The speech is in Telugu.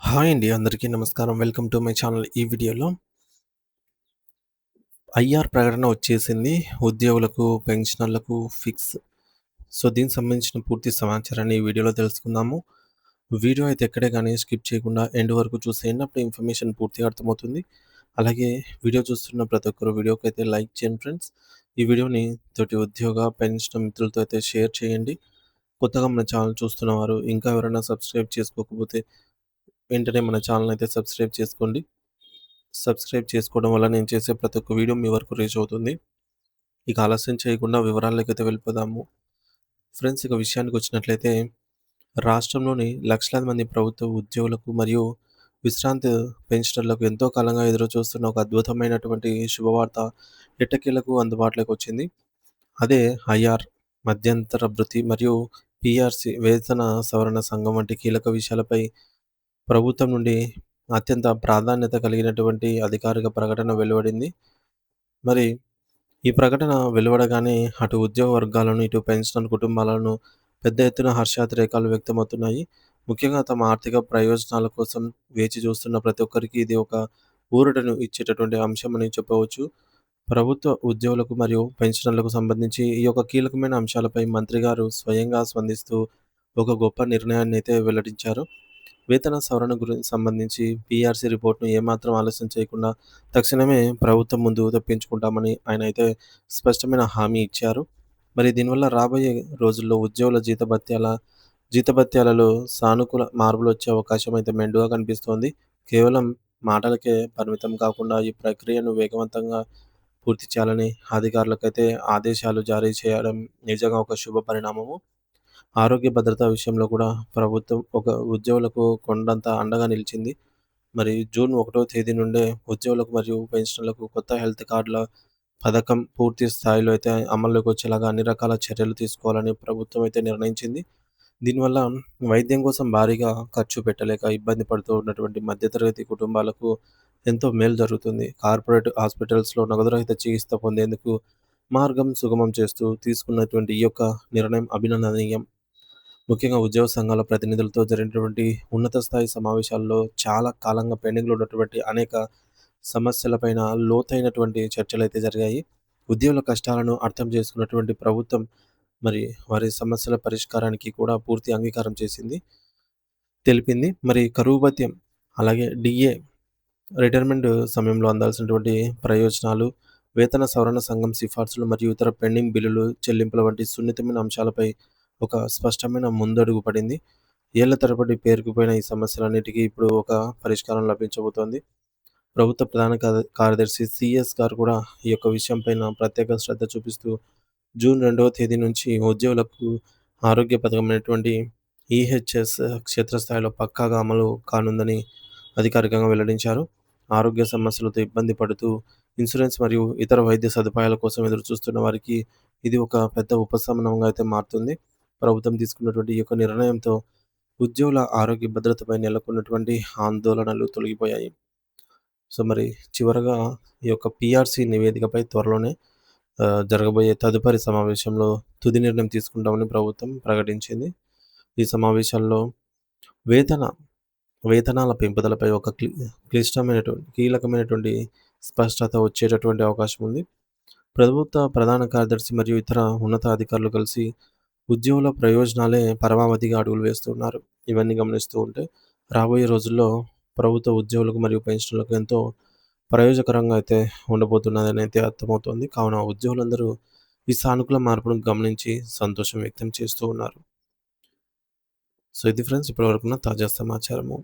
హాయ్ అండి. అందరికీ నమస్కారం. Welcome to my channel. ఈ వీడియోలో ఐఆర్ ప్రకటన వచ్చేసింది. ఉద్యోగులకు, పెన్షనర్లకు ఫిక్స్. సో, దీనికి సంబంధించిన పూర్తి సమాచారాన్ని ఈ వీడియోలో తెలుసుకుందాము. వీడియో అయితే ఎక్కడే గానీ స్కిప్ చేయకుండా ఎండ్ వరకు చూసేయండి. అప్పుడు ఇన్ఫర్మేషన్ పూర్తిగా అర్థమవుతుంది. అలాగే వీడియో చూస్తున్న ప్రతి ఒక్కరు వీడియోకైతే లైక్ చేయండి ఫ్రెండ్స్. ఈ వీడియోని తోటి ఉద్యోగ, పెన్షన్ మిత్రులతో అయితే షేర్ చేయండి. కొత్తగా మన ఛానల్ చూస్తున్న వారు ఇంకా ఎవరైనా సబ్స్క్రైబ్ చేసుకోకపోతే వెంటనే మన ఛానల్ అయితే సబ్స్క్రైబ్ చేసుకోండి. సబ్స్క్రైబ్ చేసుకోవడం వల్ల నేను చేసే ప్రతి ఒక్క వీడియో మీ వరకు రీచ్ అవుతుంది. ఇక ఆలస్యం చేయకుండా వివరాల్లోకైతే వెళ్ళిపోదాము. ఫ్రెండ్స్, ఇక విషయానికొచ్చినట్లయితే రాష్ట్రంలోని లక్షలాది మంది ప్రభుత్వ ఉద్యోగులకు మరియు విశ్రాంతి పెన్షనర్లకు ఎంతో కాలంగా ఎదురుచూస్తున్న ఒక అద్భుతమైనటువంటి శుభవార్త ఎట్టకేలకు అందుబాటులోకి వచ్చింది. అదే ఐఆర్, మధ్యంతర భృతి మరియు పీఆర్సీ వేతన సవరణ సంఘం వంటి కీలక విషయాలపై ప్రభుత్వం నుండి అత్యంత ప్రాధాన్యత కలిగినటువంటి అధికారిక ప్రకటన వెలువడింది. మరి ఈ ప్రకటన వెలువడగానే అటు ఉద్యోగ వర్గాలను, ఇటు పెన్షనర్ కుటుంబాలను పెద్ద ఎత్తున హర్షాతిరేకాలు వ్యక్తమవుతున్నాయి. ముఖ్యంగా తమ ఆర్థిక ప్రయోజనాల కోసం వేచి చూస్తున్న ప్రతి ఒక్కరికి ఇది ఒక ఊరటను ఇచ్చేటటువంటి అంశమని చెప్పవచ్చు. ప్రభుత్వ ఉద్యోగులకు మరియు పెన్షనర్లకు సంబంధించి ఈ యొక్క కీలకమైన అంశాలపై మంత్రి గారు స్వయంగా స్పందిస్తూ ఒక గొప్ప నిర్ణయాన్నైతే వెల్లడించారు. వేతన సవరణ సంబంధించి పీఆర్సీ రిపోర్ట్‌ను ఏమాత్రం ఆలస్యం చేయకుండా తక్షణమే ప్రభుత్వం ముందు తెప్పించుకుంటామని ఆయన అయితే స్పష్టమైన హామీ ఇచ్చారు. మరి దీనివల్ల రాబోయే రోజుల్లో ఉద్యోగుల జీతభత్యాలలో సానుకూల మార్పులొచ్చే అవకాశం అయితే మెండుగా కనిపిస్తోంది. కేవలం మాటలకే పరిమితం కాకుండా ఈ ప్రక్రియను వేగవంతంగా పూర్తి చేయాలని అధికారులకైతే ఆదేశాలు జారీ చేయడం నిజంగా ఒక శుభ పరిణామము. ఆరోగ్య భద్రత విషయంలో కూడా ప్రభుత్వం ఒక ఉద్యోగులకు కొండంత అండగా నిలిచింది. మరి జూన్ 1వ తేదీ నుండే ఉద్యోగులకు మరియు పెన్షనర్లకు కొత్త హెల్త్ కార్డుల పథకం పూర్తి స్థాయిలో అయితే అమల్లోకి వచ్చేలాగా అన్ని రకాల చర్యలు తీసుకోవాలని ప్రభుత్వం అయితే నిర్ణయించింది. దీనివల్ల వైద్యం కోసం భారీగా ఖర్చు పెట్టలేక ఇబ్బంది పడుతూ ఉన్నటువంటి మధ్యతరగతి కుటుంబాలకు ఎంతో మేలు జరుగుతుంది. కార్పొరేట్ హాస్పిటల్స్‌లో నగదురహిత చికిత్స పొందేందుకు మార్గం సుగమం చేస్తూ తీసుకున్నటువంటి ఈ యొక్క నిర్ణయం అభినందనీయం. ముఖ్యంగా ఉద్యోగ సంఘాల ప్రతినిధులతో జరిగినటువంటి ఉన్నత స్థాయి సమావేశాల్లో చాలా కాలంగా పెండింగ్‌లో ఉన్నటువంటి అనేక సమస్యలపైన లోతైనటువంటి చర్చలైతే జరిగాయి. ఉద్యోగుల కష్టాలను అర్థం చేసుకున్నటువంటి ప్రభుత్వం మరి వారి సమస్యల పరిష్కారానికి కూడా పూర్తి అంగీకారం తెలిపింది. మరి కరువు భత్యం, అలాగే డీఏ, రిటైర్మెంట్ సమయంలో అందాల్సినటువంటి ప్రయోజనాలు, వేతన సవరణ సంఘం సిఫార్సులు మరియు ఇతర పెండింగ్ బిల్లులు చెల్లింపుల వంటి సున్నితమైన అంశాలపై ఒక స్పష్టమైన ముందడుగు పడింది. ఏళ్ల తరబడి పేరుకుపోయిన ఈ సమస్యలన్నిటికీ ఇప్పుడు ఒక పరిష్కారం లభించబోతోంది. ప్రభుత్వ ప్రధాన కార్యదర్శి సిఎస్ గారు కూడా ఈ యొక్క విషయం పైన ప్రత్యేక శ్రద్ధ చూపిస్తూ జూన్ 2వ తేదీ నుంచి ఉద్యోగులకు ఆరోగ్య పథకమైనటువంటి ఈహెచ్ఎస్ క్షేత్రస్థాయిలో పక్కాగా అమలు కానుందని అధికారికంగా వెల్లడించారు. ఆరోగ్య సమస్యలతో ఇబ్బంది పడుతూ ఇన్సూరెన్స్ మరియు ఇతర వైద్య సదుపాయాల కోసం ఎదురుచూస్తున్న వారికి ఇది ఒక పెద్ద ఉపశమనంగా అయితే మారుతుంది. ప్రభుత్వం తీసుకున్నటువంటి ఈ యొక్క నిర్ణయంతో ఉద్యోగుల ఆరోగ్య భద్రతపై నెలకొన్నటువంటి ఆందోళనలు తొలగిపోయాయి. సో, మరి చివరగా ఈ యొక్క పీఆర్సీ నివేదికపై త్వరలోనే జరగబోయే తదుపరి సమావేశంలో తుది నిర్ణయం తీసుకుంటామని ప్రభుత్వం ప్రకటించింది. ఈ సమావేశాల్లో వేతన వేతనాల పెంపుదలపై ఒక కీలకమైనటువంటి స్పష్టత వచ్చేటటువంటి అవకాశం ఉంది. ప్రభుత్వ ప్రధాన కార్యదర్శి మరియు ఇతర ఉన్నతాధికారులు కలిసి ఉద్యోగుల ప్రయోజనాలే పరమావధిగా అడుగులు వేస్తున్నారు. ఇవన్నీ గమనిస్తూ ఉంటే రాబోయే రోజుల్లో ప్రభుత్వ ఉద్యోగులకు మరియు పెన్షనర్లకు ఎంతో ప్రయోజకరంగా అయితే ఉండబోతున్నదని అయితే అర్థమవుతోంది. కావున ఉద్యోగులందరూ ఈ సానుకూల మార్పును గమనించి సంతోషం వ్యక్తం చేస్తూ ఉన్నారు. సో, ఇది ఫ్రెండ్స్ ఇప్పటివరకున్న తాజా సమాచారము.